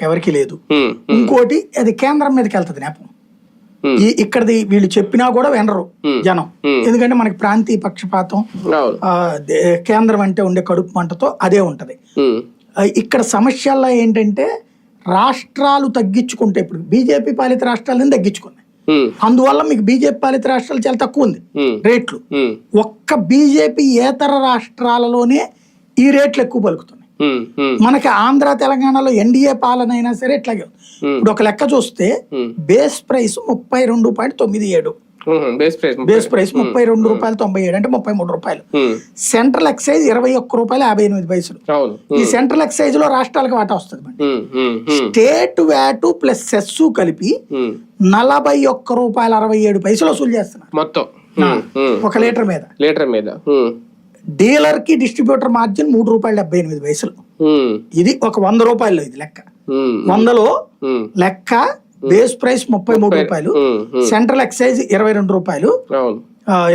ఎవరికి లేదు. ఇంకోటి అది కేంద్రం మీదకి వెళ్తుంది నేపం. ఇక్కడది వీళ్ళు చెప్పినా కూడా వినరు జనం, ఎందుకంటే మనకి ప్రాంతీయ పక్షపాతం, కేంద్రం అంటే ఉండే కడుపు మంటతో అదే ఉంటది. ఇక్కడ సమస్యల్లో ఏంటంటే రాష్ట్రాలు తగ్గించుకుంటే, ఇప్పుడు బీజేపీ పాలిత రాష్ట్రాలను తగ్గించుకున్నాయి, అందువల్ల మీకు బీజేపీ పాలిత రాష్ట్రాలు చాలా తక్కువ ఉంది రేట్లు. ఒక్క బీజేపీ ఏతర రాష్ట్రాలలోనే ఈ రేట్లు ఎక్కువ పలుకుతున్నాయి. మనకి ఆంధ్ర తెలంగాణలో ఎన్డీఏ పాలన అయినా సరే ఇట్లాగే. ఇప్పుడు ఒక లెక్క చూస్తే బేస్ ప్రైస్ 32.97, బేస్ ప్రైస్ 32.97 అంటే 33 రూపాయలు. Central excise 21.58. ఈ సెంట్రల్ ఎక్సైజ్ లో రాష్ట్రాలకు వాటా వస్తుంది. స్టేట్ వ్యాటు ప్లస్ సెస్ కలిపి 41.67 వసూలు చేస్తున్నారు మొత్తం ఒక లీటర్ మీద. డీలర్ కి డిస్ట్రిబ్యూటర్ మార్జిన్ ₹3.78. ఇది ఒక 100 రూపాయలు. ఇది లెక్క 100లో లెక్క బేస్ ప్రైస్ 33 రూపాయలు, సెంట్రల్ ఎక్సైజ్ 22 రూపాయలు,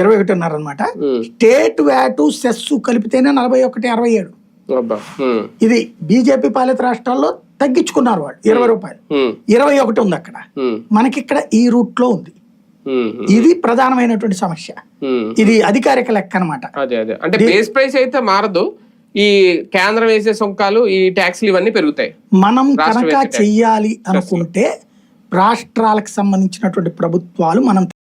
21.5 అనమాట. స్టేట్ వ్యాటు సెస్ కలిపితేనే 41.67. ఇది బీజేపీ పాలిత రాష్ట్రాల్లో తగ్గించుకున్నారు వాళ్ళు 20 రూపాయలు, 21 ఉంది అక్కడ. మనకి ఇక్కడ ఈ రూట్ లో ఉంది. ఇది ప్రధానమైనటువంటి సమస్య. ఇది అధికారిక లెక్క అనమాట. అంటే బేస్ ప్రైస్ అయితే మారదు, ఈ కేంద్రం వేసే సుంకాలు, ఈ ట్యాక్స్లు ఇవన్నీ పెరుగుతాయి. మనం కనుక చెయ్యాలి అనుకుంటే రాష్ట్రాలకు సంబంధించినటువంటి ప్రభుత్వాలు మనం